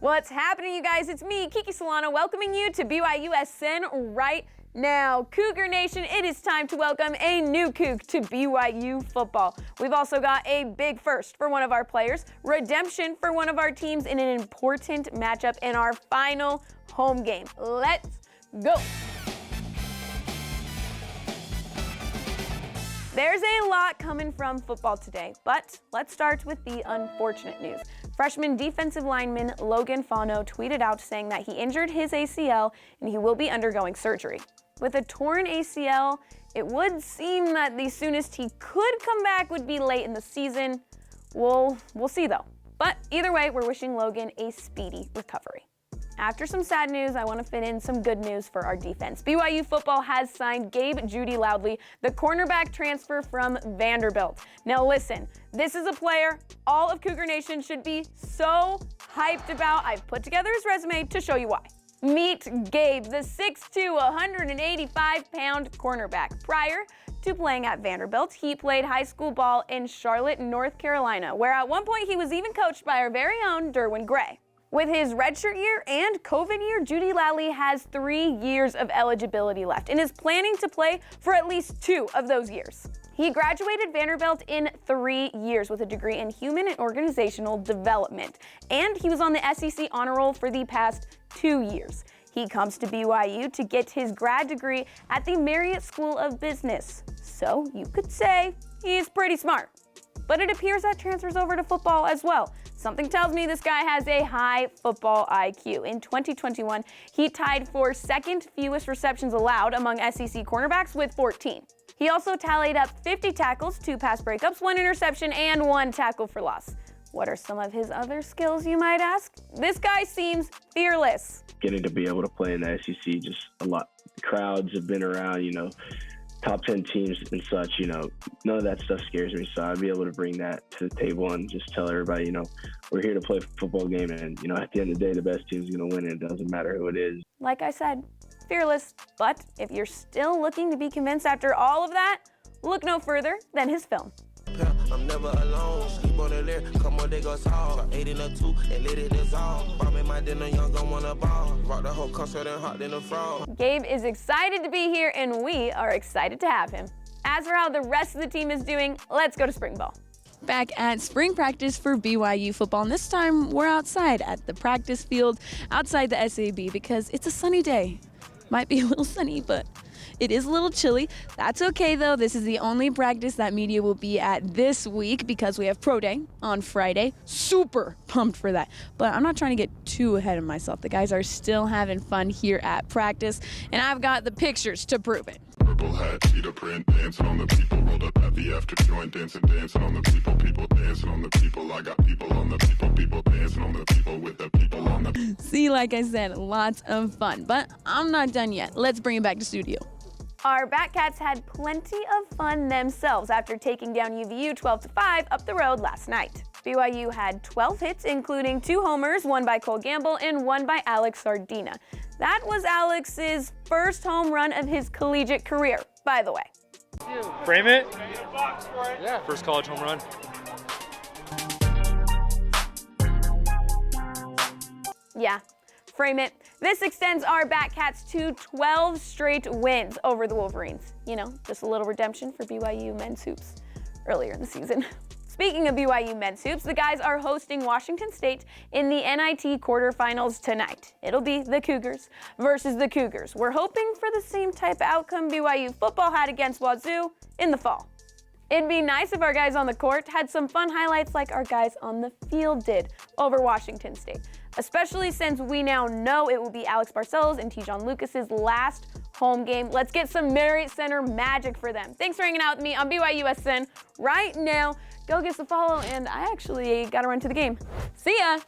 What's happening, you guys? It's me, Kiki Solano, welcoming you to BYUSN right now. Cougar Nation, it is time to welcome a new Coug to BYU football. We've also got a big first for one of our players, redemption for one of our teams in an important matchup in our final home game. Let's go. There's a lot coming from football today, but let's start with the unfortunate news. Freshman defensive lineman Logan Fauno tweeted out saying that he injured his ACL and he will be undergoing surgery. With a torn ACL, it would seem that the soonest he could come back would be late in the season. We'll see though. But either way, we're wishing Logan a speedy recovery. After some sad news, I want to fit in some good news for our defense. BYU football has signed Gabe Jeudy-Lally, the cornerback transfer from Vanderbilt. Now listen, this is a player all of Cougar Nation should be so hyped about. I've put together his resume to show you why. Meet Gabe, the 6'2", 185-pound cornerback. Prior to playing at Vanderbilt, he played high school ball in Charlotte, North Carolina, where at one point he was even coached by our very own Derwin Gray. With his redshirt year and COVID year, Jeudy-Lally has 3 years of eligibility left and is planning to play for at least 2 of those years. He graduated Vanderbilt in 3 years with a degree in human and organizational development, and he was on the SEC honor roll for the past 2 years. He comes to BYU to get his grad degree at the Marriott School of Business, so you could say he's pretty smart. But it appears that transfers over to football as well. Something tells me this guy has a high football IQ. In 2021, he tied for second fewest receptions allowed among SEC cornerbacks with 14. He also tallied up 50 tackles, 2 pass breakups, 1 interception, and 1 tackle for loss. What are some of his other skills, you might ask? This guy seems fearless. Getting to be able to play in the SEC, just a lot. The crowds have been around, top 10 teams and such, none of that stuff scares me. So I'd be able to bring that to the table and just tell everybody, we're here to play a football game. And, at the end of the day, the best team's going to win. And it doesn't matter who it is. Like I said, fearless. But if you're still looking to be convinced after all of that, look no further than his film. I'm never alone. Sleep on the there. Come on, they go solve. 8 in a 2 and let it dissolve. Bomb in my dinner, young gon' wanna ball. Rock the whole concert and hot in the frog. Gabe is excited to be here, and we are excited to have him. As for how the rest of the team is doing, let's go to spring ball. Back at spring practice for BYU football, and this time we're outside at the practice field outside the SAB because it's a sunny day. Might be a little sunny, but it is a little chilly. That's okay though. This is the only practice that media will be at this week because we have Pro Day on Friday. Super pumped for that. But I'm not trying to get too ahead of myself. The guys are still having fun here at practice, and I've got the pictures to prove it. Purple hat, cheetah print, dancing on the people, rolled up at the after joint, dancing on the people dancing on the people. I got people on the people dancing on the people with the people on the. See, like I said, lots of fun. But I'm not done yet. Let's bring it back to studio. Our Batcats had plenty of fun themselves after taking down UVU 12-5 up the road last night. BYU had 12 hits, including 2 homers, 1 by Cole Gamble and 1 by Alex Sardina. That was Alex's first home run of his collegiate career, by the way. Frame it? Yeah. First college home run. Yeah, frame it. This extends our Batcats to 12 straight wins over the Wolverines. Just a little redemption for BYU men's hoops earlier in the season. Speaking of BYU men's hoops, the guys are hosting Washington State in the NIT quarterfinals tonight. It'll be the Cougars versus the Cougars. We're hoping for the same type of outcome BYU football had against Wazoo in the fall. It'd be nice if our guys on the court had some fun highlights like our guys on the field did over Washington State, especially since we now know it will be Alex Barcelos and Tejon Lucas's last home game. Let's get some Marriott Center magic for them. Thanks for hanging out with me on BYUSN right now. Go give us a follow, and I actually got to run to the game. See ya!